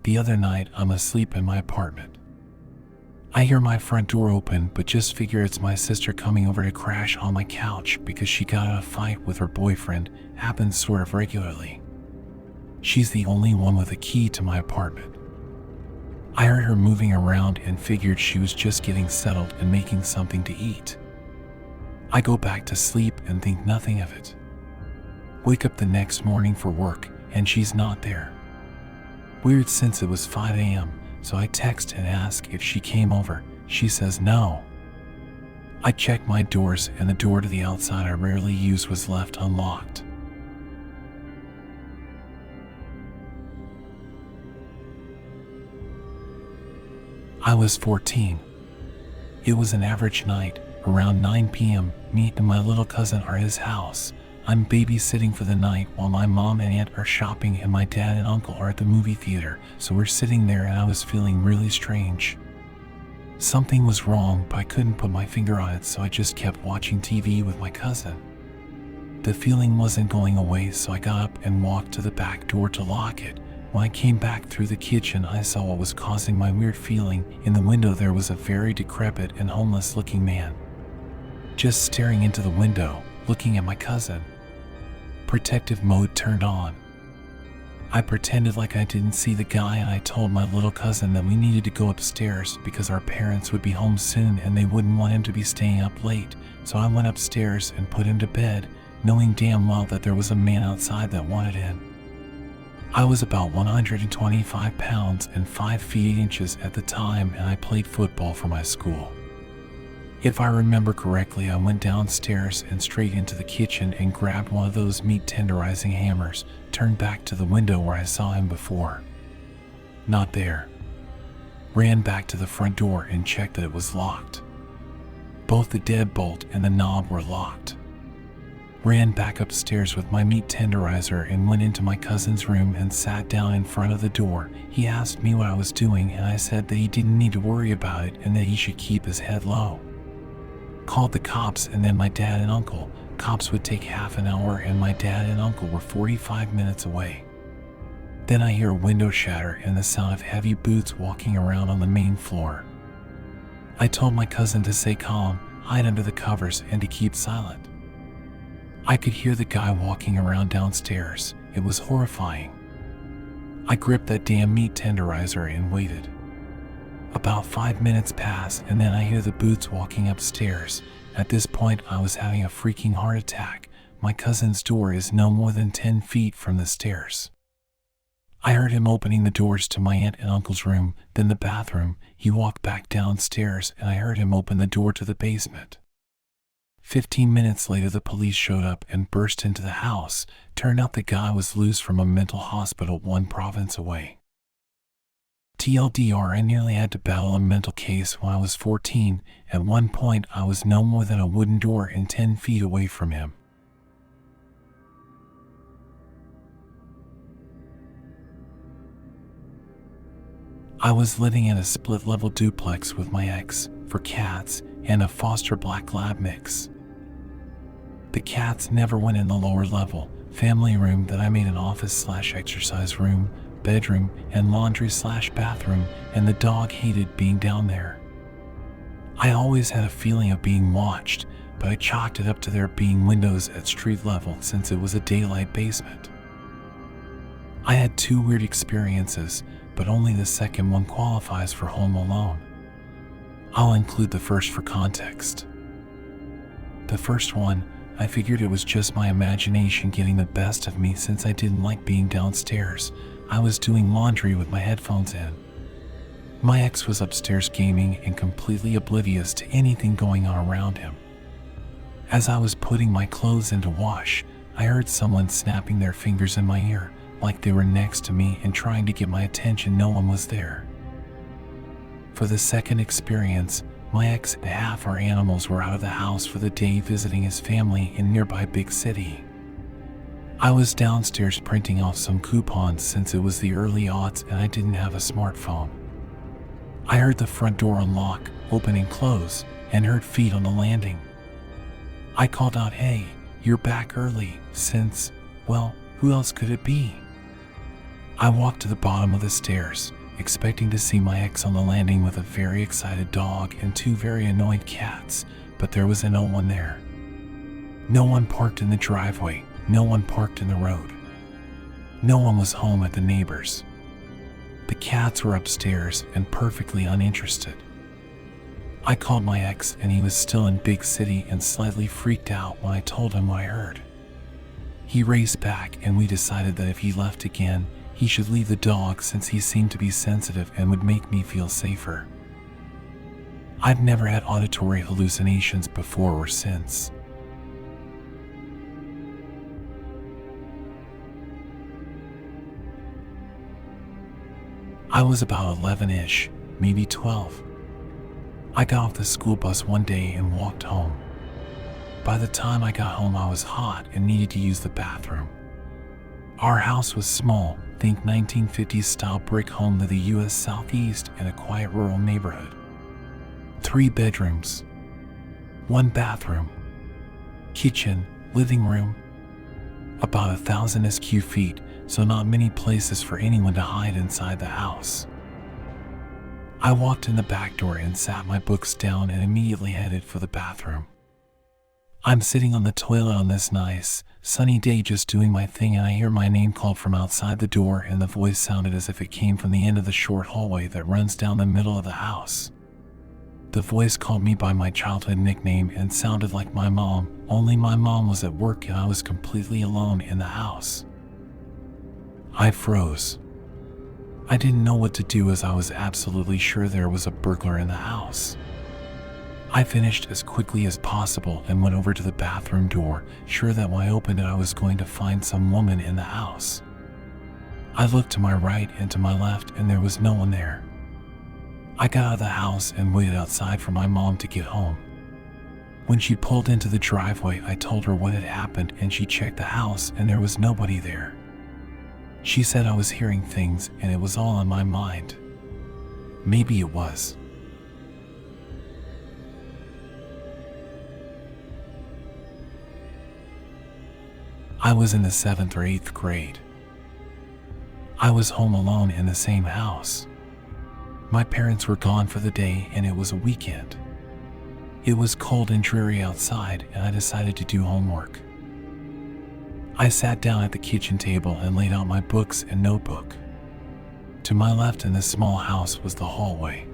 The other night, I'm asleep in my apartment. I hear my front door open, but just figure it's my sister coming over to crash on my couch because she got in a fight with her boyfriend. Happens sort of regularly. She's the only one with a key to my apartment. I heard her moving around and figured she was just getting settled and making something to eat. I go back to sleep and think nothing of it. Wake up the next morning for work and she's not there. Weird since it was 5 a.m., so I text and ask if she came over. She says no. I check my doors and the door to the outside I rarely use was left unlocked. I was 14. It was an average night. Around 9 p.m., me and my little cousin are at his house. I'm babysitting for the night while my mom and aunt are shopping and my dad and uncle are at the movie theater, so we're sitting there and I was feeling really strange. Something was wrong, but I couldn't put my finger on it, so I just kept watching TV with my cousin. The feeling wasn't going away, so I got up and walked to the back door to lock it. When I came back through the kitchen, I saw what was causing my weird feeling. In the window there was a very decrepit and homeless looking man, just staring into the window, looking at my cousin. Protective mode turned on. I pretended like I didn't see the guy and I told my little cousin that we needed to go upstairs because our parents would be home soon and they wouldn't want him to be staying up late, so I went upstairs and put him to bed, knowing damn well that there was a man outside that wanted in. I was about 125 pounds and 5 feet 8 inches at the time, and I played football for my school. If I remember correctly, I went downstairs and straight into the kitchen and grabbed one of those meat tenderizing hammers, turned back to the window where I saw him before. Not there. Ran back to the front door and checked that it was locked. Both the deadbolt and the knob were locked. Ran back upstairs with my meat tenderizer and went into my cousin's room and sat down in front of the door. He asked me what I was doing and I said that he didn't need to worry about it and that he should keep his head low. Called the cops and then my dad and uncle. Cops would take half an hour and my dad and uncle were 45 minutes away. Then I hear a window shatter and the sound of heavy boots walking around on the main floor. I told my cousin to stay calm, hide under the covers, and to keep silent. I could hear the guy walking around downstairs. It was horrifying. I gripped that damn meat tenderizer and waited. About 5 minutes pass and then I hear the boots walking upstairs. At this point I was having a freaking heart attack. My cousin's door is no more than 10 feet from the stairs. I heard him opening the doors to my aunt and uncle's room, then the bathroom. He walked back downstairs and I heard him open the door to the basement. 15 minutes later the police showed up and burst into the house. Turned out the guy was loose from a mental hospital 1 province away. TLDR, I nearly had to battle a mental case when I was 14. At one point I was no more than a wooden door and 10 feet away from him. I was living in a split-level duplex with my ex for cats and a foster black lab mix. The cats never went in the lower level family room that I made an office/exercise room, bedroom, and laundry/bathroom, and the dog hated being down there. I always had a feeling of being watched, but I chalked it up to there being windows at street level since it was a daylight basement. I had 2 weird experiences, but only the second one qualifies for Home Alone. I'll include the first for context. The first one, I figured it was just my imagination getting the best of me since I didn't like being downstairs. I was doing laundry with my headphones in. My ex was upstairs gaming and completely oblivious to anything going on around him. As I was putting my clothes into wash, I heard someone snapping their fingers in my ear, like they were next to me and trying to get my attention. No one was there. For the second experience, my ex and half our animals were out of the house for the day visiting his family in nearby big city. I was downstairs printing off some coupons since it was the early aughts and I didn't have a smartphone. I heard the front door unlock, open and close, and heard feet on the landing. I called out, "Hey, you're back early," since, well, who else could it be? I walked to the bottom of the stairs, expecting to see my ex on the landing with a very excited dog and two very annoyed cats, but there was no one there. No one parked in the driveway, no one parked in the road. No one was home at the neighbors. The cats were upstairs and perfectly uninterested. I called my ex and he was still in Big City and slightly freaked out when I told him what I heard. He raced back and we decided that if he left again, he should leave the dog since he seemed to be sensitive and would make me feel safer. I've never had auditory hallucinations before or since. I was about 11-ish, maybe 12. I got off the school bus one day and walked home. By the time I got home, I was hot and needed to use the bathroom. Our house was small, think 1950s style brick home to the US Southeast in a quiet rural neighborhood. 3 bedrooms, 1 bathroom, kitchen, living room, about 1,000 sq feet, so not many places for anyone to hide inside the house. I walked in the back door and sat my books down and immediately headed for the bathroom. I'm sitting on the toilet on this nice, sunny day just doing my thing, and I hear my name called from outside the door, and the voice sounded as if it came from the end of the short hallway that runs down the middle of the house. The voice called me by my childhood nickname and sounded like my mom, only my mom was at work and I was completely alone in the house. I froze. I didn't know what to do as I was absolutely sure there was a burglar in the house. I finished as quickly as possible and went over to the bathroom door, sure that when I opened it I was going to find some woman in the house. I looked to my right and to my left and there was no one there. I got out of the house and waited outside for my mom to get home. When she pulled into the driveway, I told her what had happened and she checked the house and there was nobody there. She said I was hearing things and it was all in my mind. Maybe it was. I was in the 7th or 8th grade. I was home alone in the same house. My parents were gone for the day and it was a weekend. It was cold and dreary outside and I decided to do homework. I sat down at the kitchen table and laid out my books and notebook. To my left in this small house was the hallway.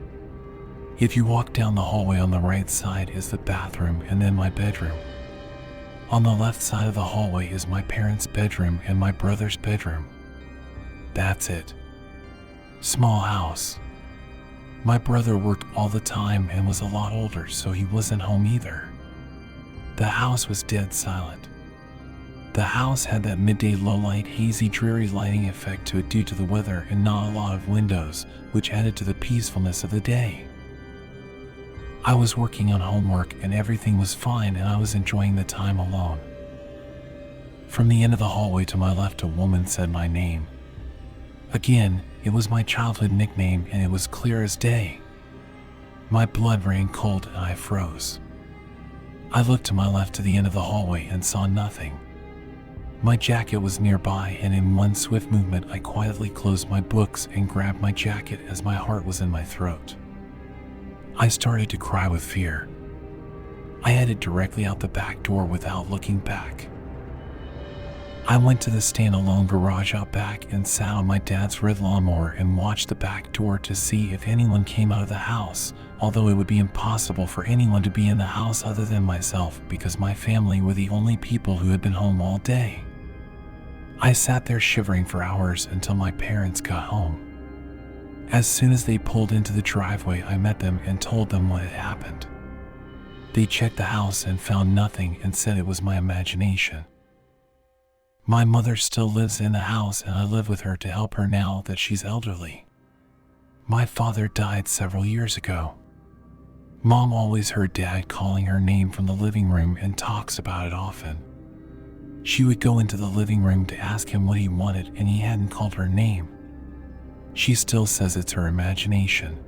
If you walk down the hallway on the right side is the bathroom and then my bedroom. On the left side of the hallway is my parents' bedroom and my brother's bedroom. That's it. Small house. My brother worked all the time and was a lot older, so he wasn't home either. The house was dead silent. The house had that midday low-light, hazy, dreary lighting effect to it due to the weather and not a lot of windows, which added to the peacefulness of the day. I was working on homework and everything was fine and I was enjoying the time alone. From the end of the hallway to my left, a woman said my name. Again, it was my childhood nickname and it was clear as day. My blood ran cold and I froze. I looked to my left to the end of the hallway and saw nothing. My jacket was nearby and in one swift movement I quietly closed my books and grabbed my jacket as my heart was in my throat. I started to cry with fear. I headed directly out the back door without looking back. I went to the standalone garage out back and sat on my dad's red lawnmower and watched the back door to see if anyone came out of the house, although it would be impossible for anyone to be in the house other than myself because my family were the only people who had been home all day. I sat there shivering for hours until my parents got home. As soon as they pulled into the driveway, I met them and told them what had happened. They checked the house and found nothing and said it was my imagination. My mother still lives in the house and I live with her to help her now that she's elderly. My father died several years ago. Mom always heard Dad calling her name from the living room and talks about it often. She would go into the living room to ask him what he wanted and he hadn't called her name. She still says it's her imagination.